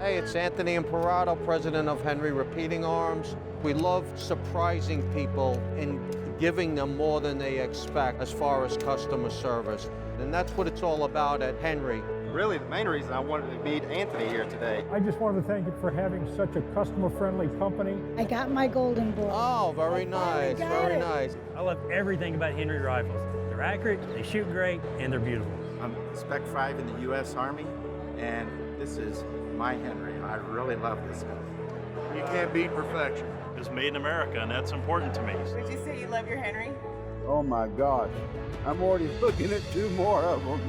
Hey, it's Anthony Imperato, president of Henry Repeating Arms. We love surprising people and giving them more than they expect as far as customer service. And that's what it's all about at Henry. Really, the main reason I wanted to meet Anthony here today. I just wanted to thank you for having such a customer-friendly company. I got my golden boy. Oh, very nice, very nice. I love everything about Henry rifles. They're accurate, they shoot great, and they're beautiful. I'm Spec 5 in the U.S. Army, and this is my Henry. I really love this guy. You can't beat perfection. It's made in America, and that's important to me. Would you say you love your Henry? Oh my gosh, I'm already looking at 2 more of them.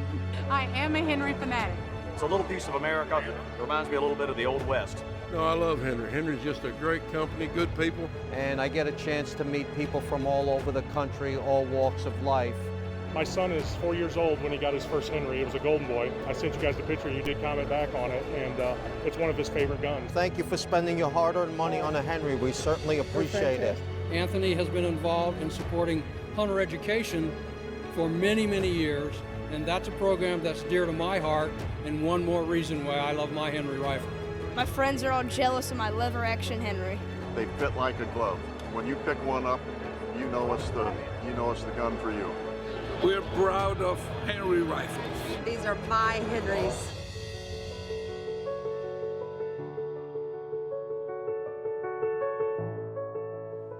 I am a Henry fanatic. It's a little piece of America that reminds me a little bit of the Old West. No, I love Henry. Henry's just a great company, good people. And I get a chance to meet people from all over the country, all walks of life. My son is 4 years old when he got his first Henry. It was a golden boy. I sent you guys the picture. You did comment back on it, and it's one of his favorite guns. Thank you for spending your hard-earned money on a Henry. We certainly appreciate it. Anthony has been involved in supporting hunter education for many, many years, and that's a program that's dear to my heart, and one more reason why I love my Henry rifle. My friends are all jealous of my lever action Henry. They fit like a glove. When you pick one up, you know it's the gun for you. We're proud of Henry rifles. These are my Henrys.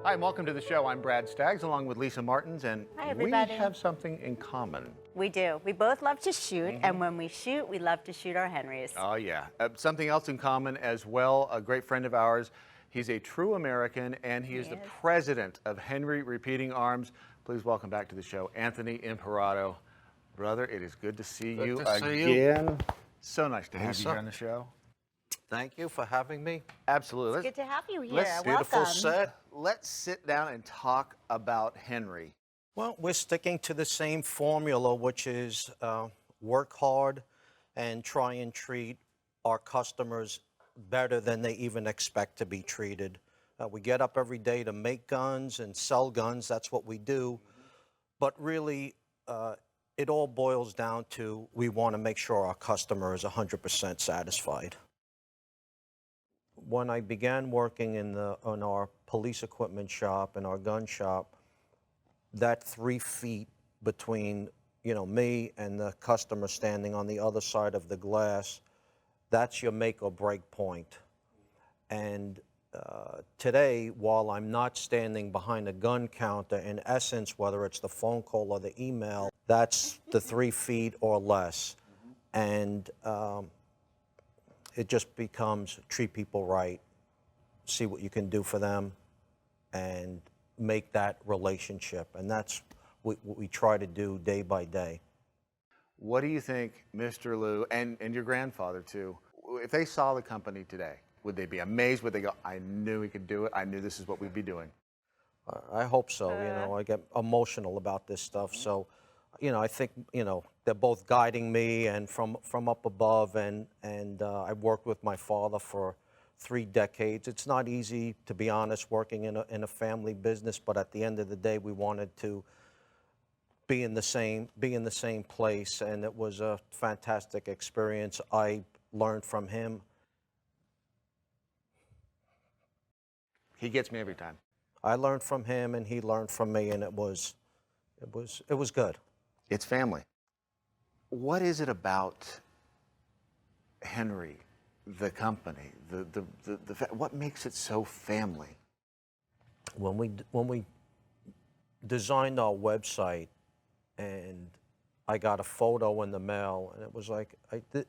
Hi, and welcome to the show. I'm Brad Staggs, along with Lisa Martins, and Hi, everybody. we have something in common. We do. We both love to shoot, and when we shoot, we love to shoot our Henrys. Oh, yeah. Something else in common as well, a great friend of ours. He's a true American, and he is the president of Henry Repeating Arms. Please welcome back to the show, Anthony Imperato. Brother, it is good to see you again. So nice to have you here on the show. Thank you for having me. Absolutely. It's good to have you here. Let's beautiful Welcome. set. Let's sit down and talk about Henry. Well, we're sticking to the same formula, which is work hard and try and treat our customers better than they even expect to be treated. We get up every day to make guns and sell guns. That's what we do. But really, it all boils down to we want to make sure our customer is 100% satisfied. When I began working in our police equipment shop and our gun shop, that 3 feet between me and the customer standing on the other side of the glass, that's your make or break point. And today, while I'm not standing behind a gun counter, in essence, whether it's the phone call or the email, that's the 3 feet or less. And it just becomes treat people right, see what you can do for them, and make that relationship. And that's what we try to do day by day. What do you think, Mr. Lou, and your grandfather too, if they saw the company today, would they be amazed? Would they go, I knew we could do it. I knew this is what we'd be doing. I hope so. I get emotional about this stuff. So, I think, they're both guiding me and from up above. And I've worked with my father for 3 decades. It's not easy, to be honest, working in a family business. But at the end of the day, we wanted to be in the same place. And it was a fantastic experience. I learned from him. He gets me every time. I learned from him and he learned from me, and it was good. It's family. What is it about Henry, the company, what makes it so family? When we designed our website, and I got a photo in the mail, and it was like,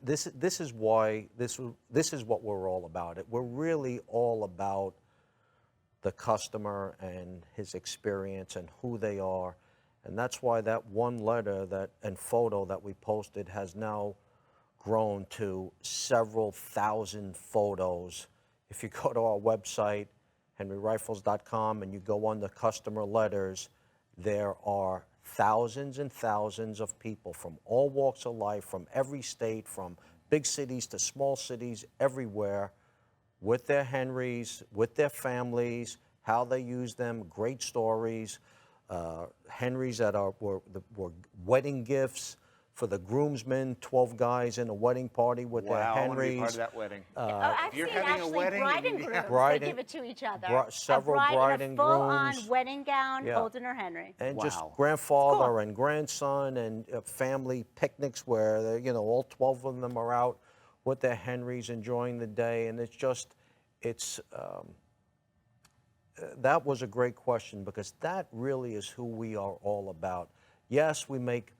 this is what we're all about. We're really all about the customer and his experience and who they are. And that's why that one letter and photo that we posted has now grown to several thousand photos. If you go to our website, henryrifles.com, and you go on the customer letters, there are thousands and thousands of people from all walks of life, from every state, from big cities to small cities, everywhere, with their Henrys, with their families, how they use them, great stories, Henrys that were wedding gifts. for the groomsmen, 12 guys in a wedding party with their Wow, I want to be Henrys. part of that wedding. I've you're seen having a actually wedding, bride you and need- grooms. Bride They and- give it to each other. several a bride in and a full-on grooms. wedding gown, Yeah. holding her Henry. And just Wow. grandfather Cool. and grandson and family picnics where, all 12 of them are out with their Henrys enjoying the day. And that was a great question because that really is who we are all about. Yes, we make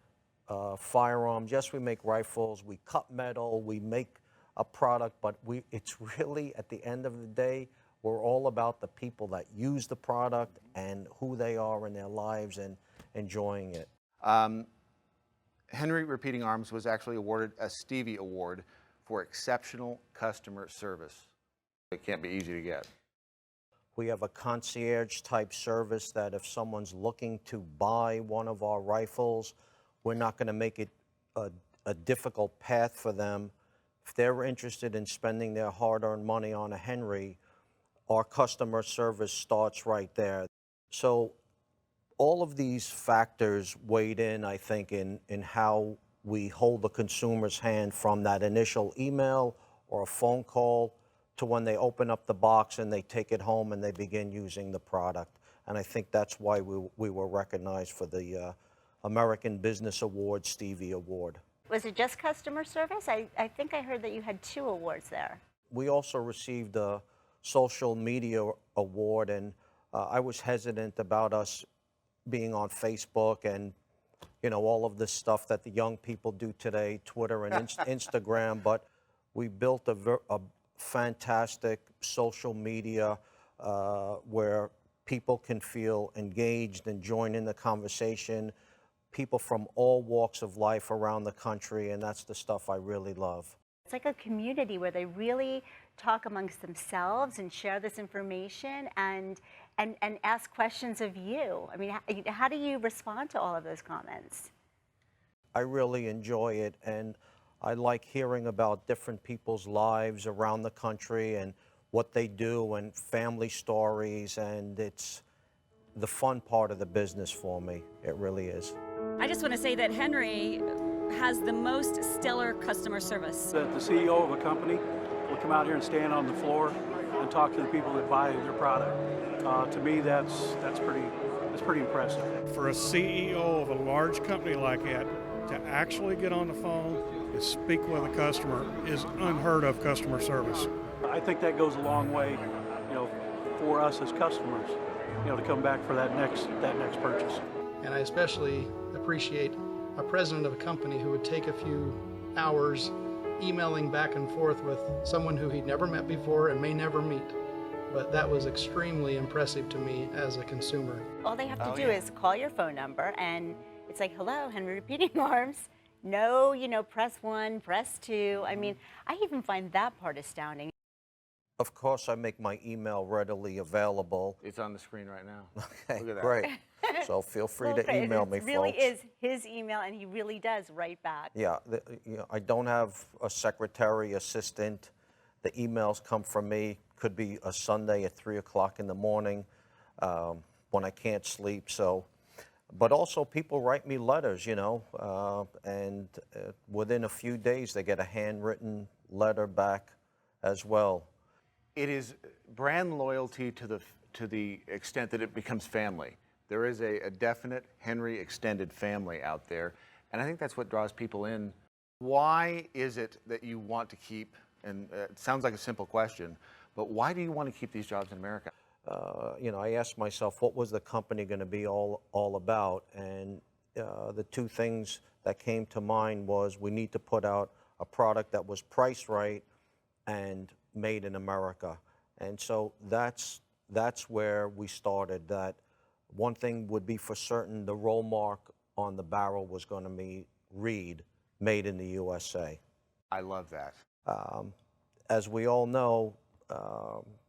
firearms. Yes, we make rifles. We cut metal. We make a product, but it's really, at the end of the day, we're all about the people that use the product and who they are in their lives and enjoying it. Henry Repeating Arms was actually awarded a Stevie Award for exceptional customer service. It can't be easy to get. We have a concierge type service that if someone's looking to buy one of our rifles, we're not going to make it a difficult path for them. If they're interested in spending their hard-earned money on a Henry, our customer service starts right there. So all of these factors weighed in, I think, in how we hold the consumer's hand from that initial email or a phone call to when they open up the box and they take it home and they begin using the product. And I think that's why we were recognized for the American Business Award Stevie Award. Was it just customer service? I think I heard that you had 2 awards there. We also received a social media award, and I was hesitant about us being on Facebook and all of this stuff that the young people do today, Twitter and Instagram, but we built a fantastic social media where people can feel engaged and join in the conversation, people from all walks of life around the country, and that's the stuff I really love. It's like a community where they really talk amongst themselves and share this information and ask questions of you. I mean, how do you respond to all of those comments? I really enjoy it, and I like hearing about different people's lives around the country and what they do and family stories, and it's the fun part of the business for me. It really is. I just want to say that Henry has the most stellar customer service. The CEO of a company will come out here and stand on the floor and talk to the people that buy their product. To me, that's pretty impressive. For a CEO of a large company like that to actually get on the phone and speak with a customer is unheard of customer service. I think that goes a long way, for us as customers, to come back for that next purchase. And I especially appreciate a president of a company who would take a few hours emailing back and forth with someone who he'd never met before and may never meet. But that was extremely impressive to me as a consumer. All they have to do is call your phone number and it's like, hello, Henry Repeating Arms. No, press 1, press 2. I mean, I even find that part astounding. Of course, I make my email readily available. It's on the screen right now. Okay, Look at that. great. So feel free to email me, It really folks. is his email, and he really does write back. Yeah, I don't have a secretary, assistant. The emails come from me. Could be a Sunday at 3 o'clock in the morning when I can't sleep. So, but also people write me letters, and within a few days they get a handwritten letter back as well. It is brand loyalty to the extent that it becomes family. There is a definite Henry extended family out there, and I think that's what draws people in. Why is it that you want to keep, and it sounds like a simple question, but why do you want to keep these jobs in America? I asked myself, what was the company going to be all about? And the 2 things that came to mind was we need to put out a product that was priced right and made in America. And so that's where we started. That one thing would be for certain, the roll mark on the barrel was going to read made in the USA. I love that. As we all know,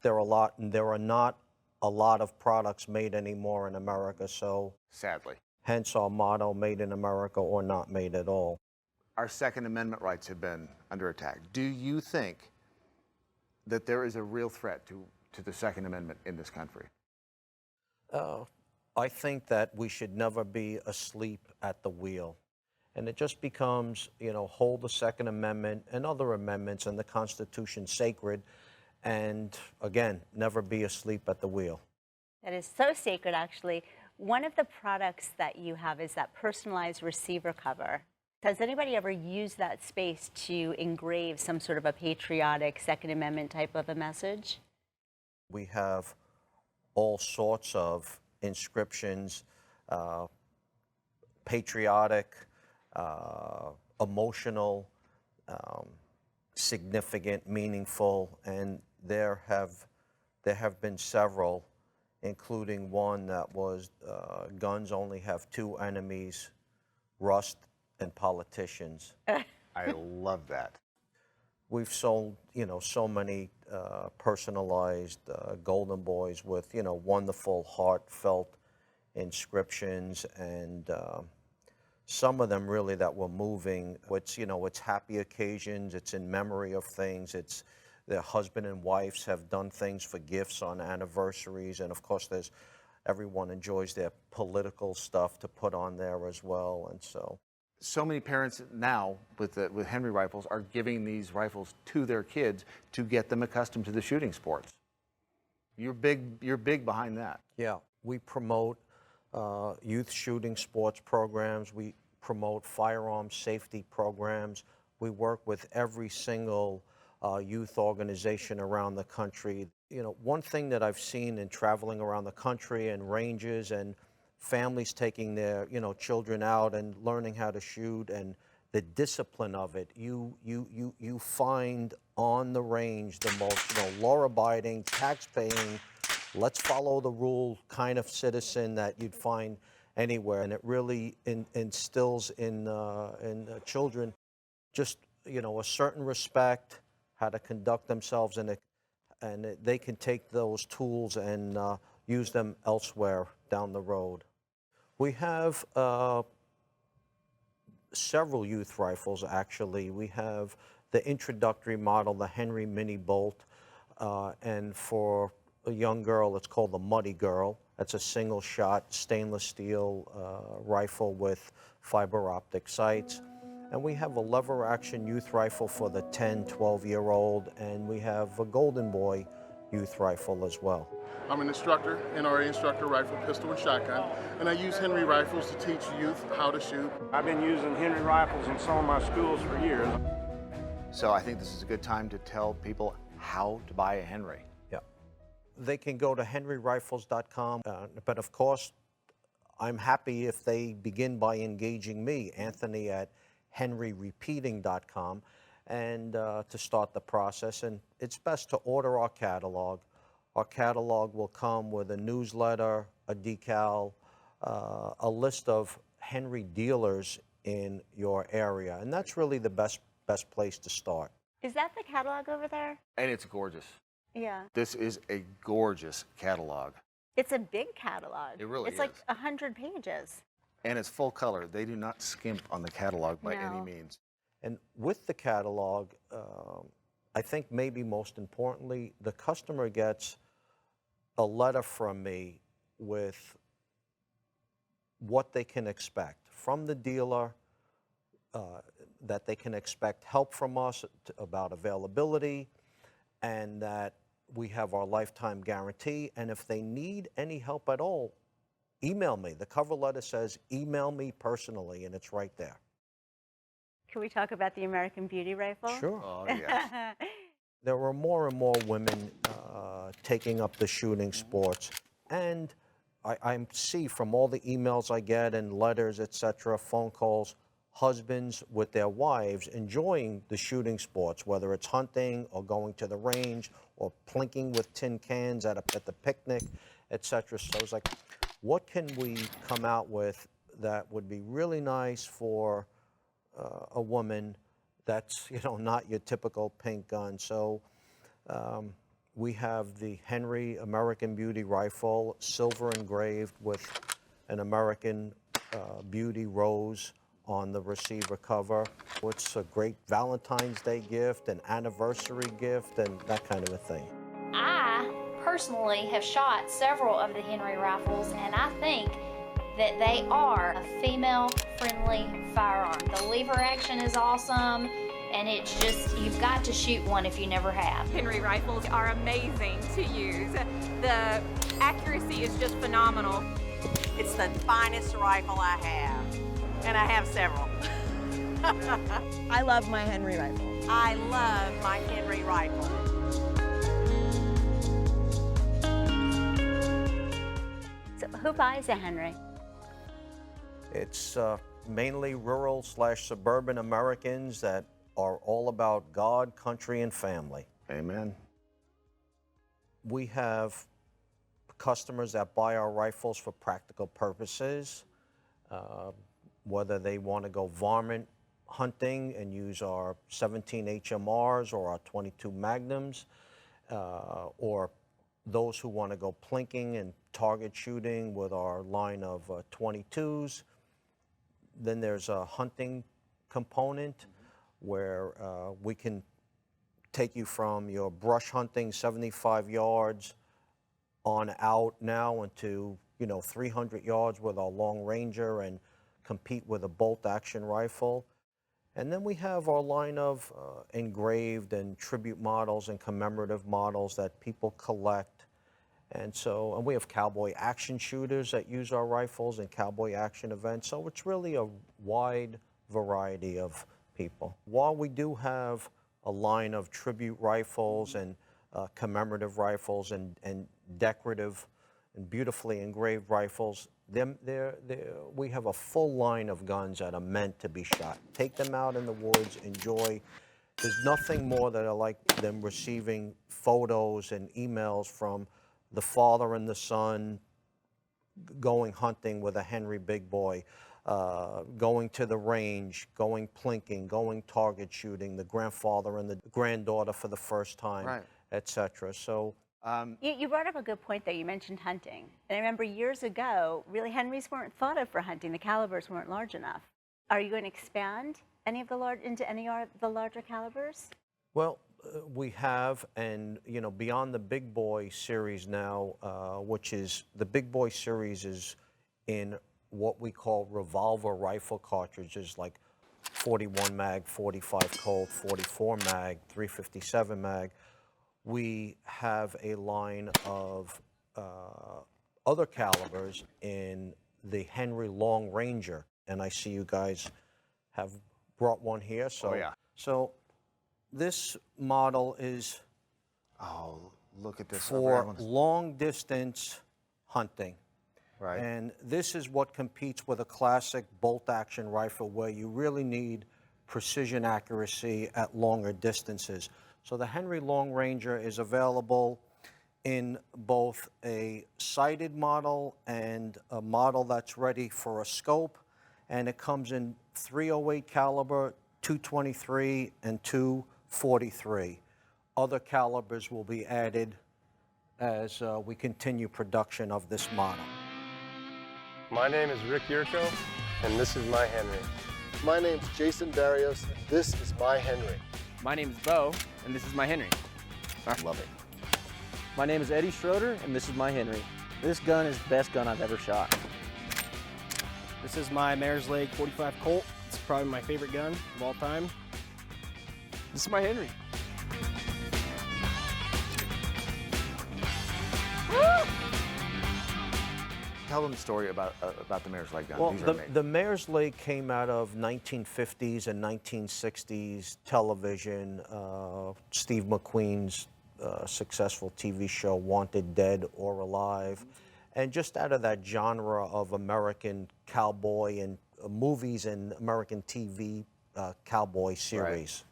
there are not a lot of products made anymore in America, so sadly, hence our motto, made in America or not made at all. Our Second Amendment rights have been under attack. Do you think that there is a real threat to the Second Amendment in this country? I think that we should never be asleep at the wheel. And it just becomes, hold the Second Amendment and other amendments and the Constitution sacred. And again, never be asleep at the wheel. That is so sacred, actually. One of the products that you have is that personalized receiver cover. Does anybody ever use that space to engrave some sort of a patriotic Second Amendment type of a message? We have all sorts of inscriptions, patriotic, emotional, significant, meaningful, and there have been several, including one that was guns only have two enemies, rust and politicians. I love that. We've sold, so many personalized golden boys with, wonderful, heartfelt inscriptions, and some of them really that were moving. It's happy occasions, it's in memory of things, it's their husband and wives have done things for gifts on anniversaries, and of course everyone enjoys their political stuff to put on there as well, and so many parents now with Henry rifles are giving these rifles to their kids to get them accustomed to the shooting sports. You're big behind that. Yeah, we promote youth shooting sports programs. We promote firearm safety programs. We work with every single youth organization around the country. One thing that I've seen in traveling around the country and ranges and families taking their children out and learning how to shoot and the discipline of it, you find on the range the most law-abiding, tax-paying, let's follow the rule kind of citizen that you'd find anywhere, and it really instills in children just a certain respect, how to conduct themselves, and they can take those tools and use them elsewhere down the road. We have several youth rifles, actually. We have the introductory model, the Henry Mini Bolt, and for a young girl, it's called the Muddy Girl. That's a single-shot stainless steel rifle with fiber optic sights. And we have a lever-action youth rifle for the 10, 12-year-old, and we have a Golden Boy youth rifle as well. I'm an instructor, NRA instructor, rifle, pistol, and shotgun, and I use Henry rifles to teach youth how to shoot. I've been using Henry rifles in some of my schools for years. So I think this is a good time to tell people how to buy a Henry. Yeah. They can go to henryrifles.com, but of course, I'm happy if they begin by engaging me, Anthony, at henryrepeating.com, and to start the process. And it's best to order our catalog. Our catalog will come with a newsletter, a decal, a list of Henry dealers in your area, and that's really the best place to start. Is that the catalog over there? And it's gorgeous. Yeah. This is a gorgeous catalog. It's a big catalog. It really is. It's like 100 pages. And it's full color. They do not skimp on the catalog by any means. And with the catalog, I think maybe most importantly, the customer gets a letter from me with what they can expect from the dealer, that they can expect help from us about availability, and that we have our lifetime guarantee. And if they need any help at all, email me. The cover letter says, email me personally, and it's right there. Can we talk about the American Beauty rifle? Sure. Oh, yes. There are more and more women taking up the shooting sports, and I see from all the emails I get and letters, etc., phone calls, husbands with their wives enjoying the shooting sports, whether it's hunting or going to the range or plinking with tin cans at the picnic, etc. So it's like, what can we come out with that would be really nice for a woman that's, not your typical pink gun? So we have the Henry American Beauty rifle, silver engraved with an American Beauty rose on the receiver cover. It's a great Valentine's Day gift, an anniversary gift, and that kind of a thing. I personally have shot several of the Henry rifles, and I think that they are a female-friendly firearm. The lever action is awesome, and it's just, you've got to shoot one if you never have. Henry rifles are amazing to use. The accuracy is just phenomenal. It's the finest rifle I have, and I have several. I love my Henry rifle. I love my Henry rifle. So who buys a Henry? It's mainly rural/suburban Americans that are all about God, country, and family. Amen. We have customers that buy our rifles for practical purposes, whether they want to go varmint hunting and use our 17 HMRs or our 22 Magnums, or those who want to go plinking and target shooting with our line of 22s. Then there's a hunting component where we can take you from your brush hunting 75 yards on out now into 300 yards with our long ranger and compete with a bolt action rifle. And then we have our line of engraved and tribute models and commemorative models that people collect. And we have cowboy action shooters that use our rifles in cowboy action events. So it's really a wide variety of people. While we do have a line of tribute rifles and commemorative rifles and decorative and beautifully engraved rifles, we have a full line of guns that are meant to be shot. Take them out in the woods, enjoy. There's nothing more that I like than receiving photos and emails from the father and the son going hunting with a Henry big boy, going to the range, going plinking, going target shooting, the grandfather and the granddaughter for the first time, Right. etc. So. You brought up a good point there. You mentioned hunting. And I remember years ago, really Henrys weren't thought of for hunting. The calibers weren't large enough. Are you going to expand into any of the larger calibers? Well, we have, and beyond the Big Boy series now, which is, the Big Boy series is in what we call revolver rifle cartridges, like 41 mag, 45 Colt, 44 mag, 357 mag. We have a line of other calibers in the Henry Long Ranger, and I see you guys have brought one here. So, Oh, yeah. So this model is look at this. for long distance hunting. Right. And this is what competes with a classic bolt action rifle where you really need precision accuracy at longer distances. So the Henry Long Ranger is available in both a sighted model and a model that's ready for a scope, and it comes in 308 caliber, 223, and 243. Other calibers will be added as we continue production of this model. My name is Rick Yurko, and this is my Henry. My name's Jason Barrios, and this is my Henry. My name is Bo, and this is my Henry. I love it. My name is Eddie Schroeder, and this is my Henry. This gun is the best gun I've ever shot. This is my Mare's Leg 45 Colt. It's probably my favorite gun of all time. This is my Henry. Tell them the story about the Mare's Leg gun. Well, These are amazing. the Mare's Leg came out of 1950s and 1960s television. Steve McQueen's successful TV show, Wanted Dead or Alive. And just out of that genre of American cowboy and movies and American TV cowboy series,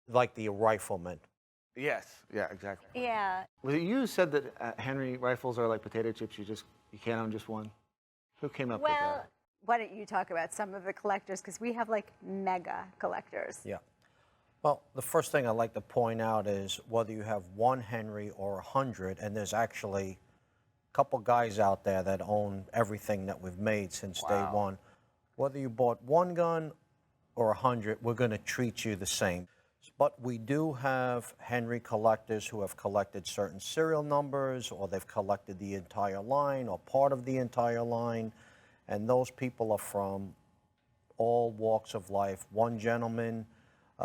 like The Rifleman. Yes, yeah, exactly. Yeah. Well, you said that Henry rifles are like potato chips. You can't own just one. Who came up with that? Well, why don't you talk about some of the collectors, because we have like mega collectors. Yeah. Well, the first thing I'd like to point out is whether you have one Henry or 100, and there's actually a couple guys out there that own everything that we've made since day one. Whether you bought one gun or 100, we're going to treat you the same. But we do have Henry collectors who have collected certain serial numbers, or they've collected the entire line or part of the entire line. And those people are from all walks of life. One gentleman,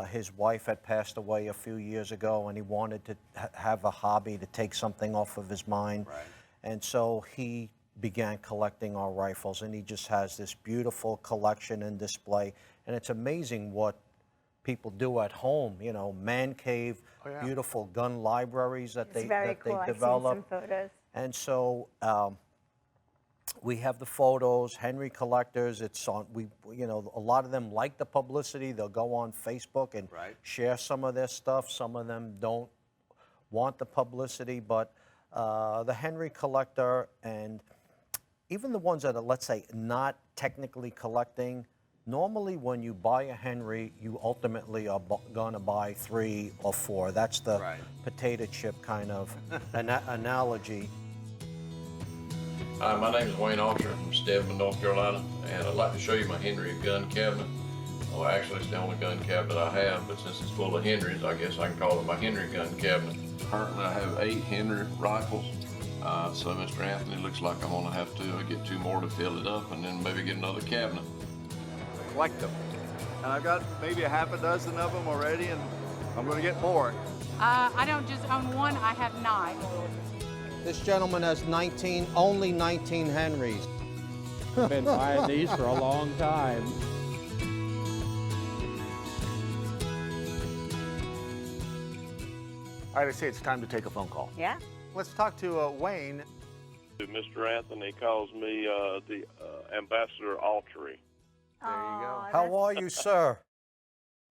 his wife had passed away a few years ago, and he wanted to have a hobby to take something off of his mind. Right. And so he began collecting our rifles, and he just has this beautiful collection and display. And it's amazing what people do at home, you know, man cave, beautiful gun libraries that they develop. I've seen some photos. And so we have the photos, Henry Collectors. It's on. You know, a lot of them like the publicity. They'll go on Facebook and share some of their stuff. Some of them don't want the publicity, but the Henry Collector and even the ones that are, let's say, not technically collecting. Normally, when you buy a Henry, you ultimately are going to buy 3 or 4. That's the potato chip kind of analogy. Hi, my name is Wayne Alter from Stedman, North Carolina, and I'd like to show you my Henry gun cabinet. Well, actually, it's the only gun cabinet I have, but since it's full of Henrys, I guess I can call it my Henry gun cabinet. Currently, I have 8 Henry rifles. So, Mr. Anthony, looks like I'm going to have to get 2 more to fill it up and then maybe get another cabinet. Collect them. And I've got maybe a half a dozen of them already, and I'm going to get more. I don't just own one, I have 9. This gentleman has only 19 Henrys. Been buying these for a long time. All right, I say it's time to take a phone call. Yeah. Let's talk to Wayne. Mr. Anthony calls me the Ambassador Altry. There you go. How are you, sir?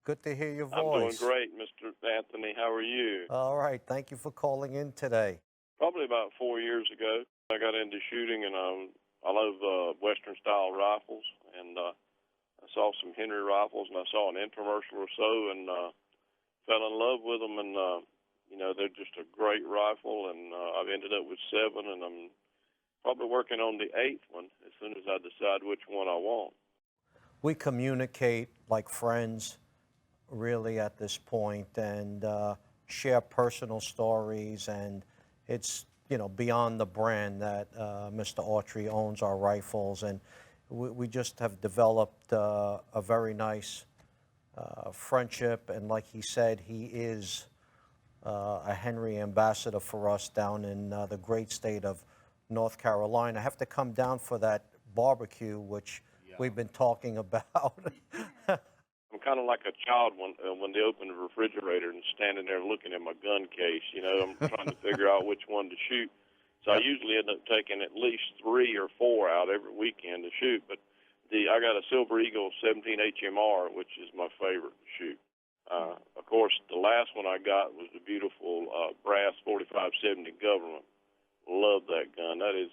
Good to hear your I'm doing voice. great, Mr. Anthony. How are you? All right, thank you for calling in today. Probably about 4 years ago, I got into shooting, and I love Western-style rifles, and I saw some Henry rifles, and I saw an infomercial or so, and fell in love with them, and you know, they're just a great rifle, and I've ended up with 7, and I'm probably working on the 8th one as soon as I decide which one I want. We communicate like friends, really, at this point, and share personal stories, and it's, you know, beyond the brand that Mr. Autry owns our rifles, and we just have developed a very nice friendship, and like he said, he is a Henry ambassador for us down in the great state of North Carolina. I have to come down for that barbecue, which we've been talking about. I'm kind of like a child when they open the refrigerator and standing there looking at my gun case. You know, I'm trying to figure out which one to shoot. So I usually end up taking at least 3 or 4 out every weekend to shoot. But I got a Silver Eagle 17 HMR, which is my favorite to shoot. Of course, the last one I got was the beautiful brass 4570 Government. Love that gun. That is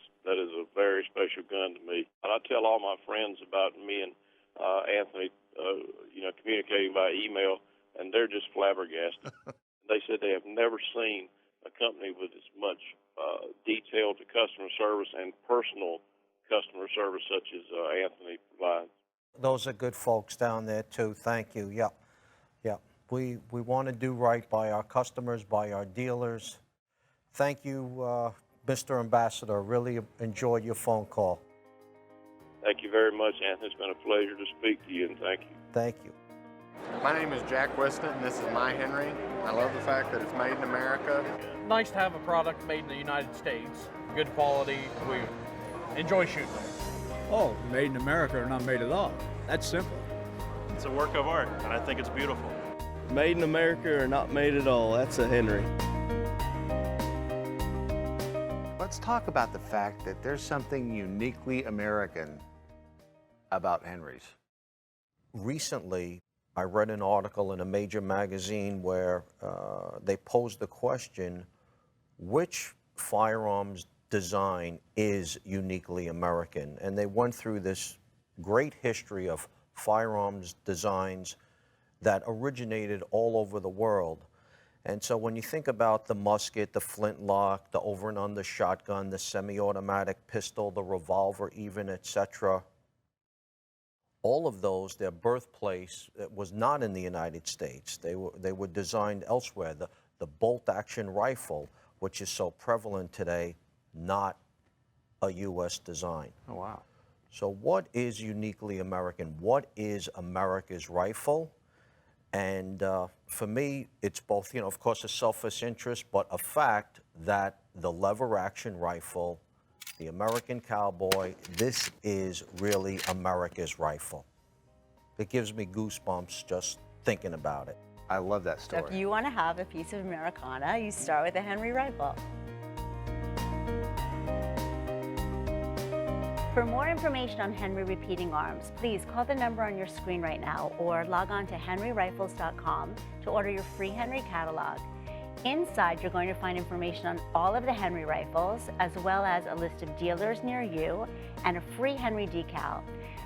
a very special gun to me. And I tell all my friends about me and Anthony, you know, communicating by email, and they're just flabbergasted. They said they have never seen a company with as much detail to customer service and personal customer service such as Anthony provides. Those are good folks down there too. Thank you. Yep. Yep. We want to do right by our customers, by our dealers. Thank you, Mr. Ambassador. Really enjoyed your phone call. Thank you very much, Anthony. It's been a pleasure to speak to you, and thank you. Thank you. My name is Jack Weston, and this is my Henry. I love the fact that it's made in America. Nice to have a product made in the United States. Good quality. We enjoy shooting them. Oh, made in America or not made at all. That's simple. It's a work of art, and I think it's beautiful. Made in America or not made at all, that's a Henry. Let's talk about the fact that there's something uniquely American about Henrys. Recently, I read an article in a major magazine where they posed the question, which firearms design is uniquely American? And they went through this great history of firearms designs that originated all over the world. And so when you think about the musket, the flintlock, the over and under shotgun, the semi-automatic pistol, the revolver even, etc., all of those, their birthplace was not in the United States. They were designed elsewhere. The bolt-action rifle, which is so prevalent today, not a U.S. design. Oh, wow. So what is uniquely American? What is America's rifle? And for me, it's both, you know, of course, a selfish interest, but a fact that the lever-action rifle, the American cowboy, this is really America's rifle. It gives me goosebumps just thinking about it. I love that So story. if you want to have a piece of Americana, you start with a Henry rifle. For more information on Henry Repeating Arms, please call the number on your screen right now or log on to henryrifles.com to order your free Henry catalog. Inside, you're going to find information on all of the Henry rifles, as well as a list of dealers near you and a free Henry decal.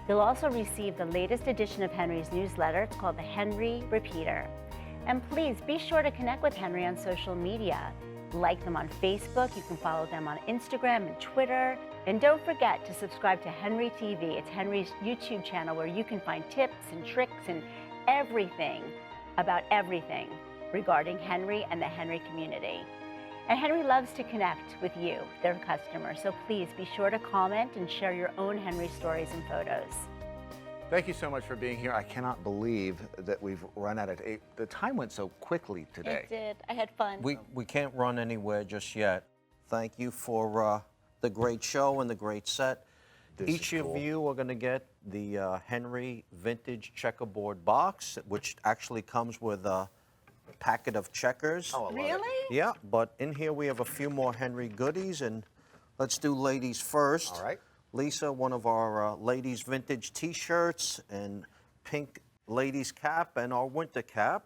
You'll also receive the latest edition of Henry's newsletter. It's called the Henry Repeater. And please be sure to connect with Henry on social media. Like them on Facebook, you can follow them on Instagram and Twitter. And don't forget to subscribe to Henry TV. It's Henry's YouTube channel where you can find tips and tricks and everything about everything regarding Henry and the Henry community. And Henry loves to connect with you, their customer. So please be sure to comment and share your own Henry stories and photos. Thank you so much for being here. I cannot believe that we've run out of the time went so quickly today. It did. I had fun. We can't run anywhere just yet. Thank you for the great show and the great set. Each of you are going to get the Henry Vintage Checkerboard box, which actually comes with a packet of checkers. Oh, I love it. Really? Yeah, but in here we have a few more Henry goodies, and let's do ladies first. All right. Lisa, one of our ladies vintage t-shirts and pink ladies cap and our winter cap.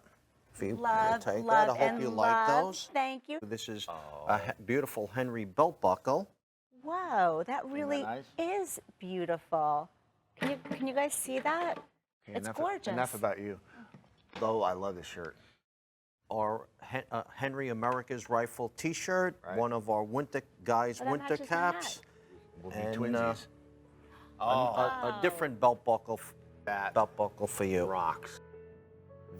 If you Love, take love, that, I hope and you love. like those. Thank you. This is a beautiful Henry belt buckle. Whoa, that really nice? is beautiful. Can you guys see that? Okay, It's enough, gorgeous. Enough about you. Though I love this shirt. Our Henry America's Rifle t-shirt, one of our winter guys' Oh, that winter matches my caps, We'll be and twinsies. a different belt buckle for you. Rocks.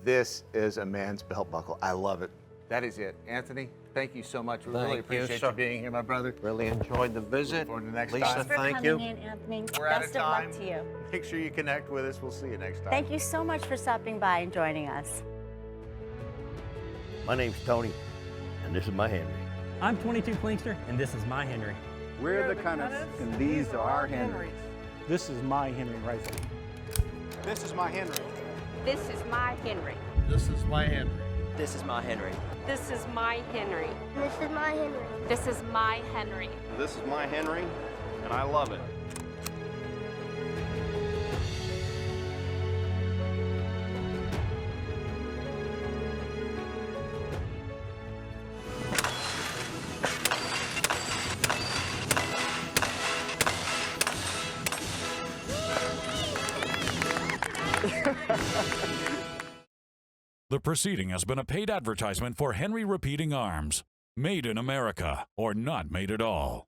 This is a man's belt buckle. I love it. That is it. Anthony, thank you so much. We really Thank you, appreciate sir. you being here, my brother. Really enjoyed the visit. Look forward to next Lisa, time. Thanks for thank coming you. in, Anthony. We're out Best of time. luck to you. Make sure you connect with us. We'll see you next time. Thank you so much for stopping by and joining us. My name's Tony, and this is my Henry. I'm 22 Plinkster, and this is my Henry. We're the Cunners, and these are our Henrys. This is my Henry rifle. This is my Henry. This is my Henry. This is my Henry. This is my Henry. This is my Henry. This is my Henry. This is my Henry. This is my Henry, and I love it. The proceeding has been a paid advertisement for Henry Repeating Arms. Made in America or not made at all.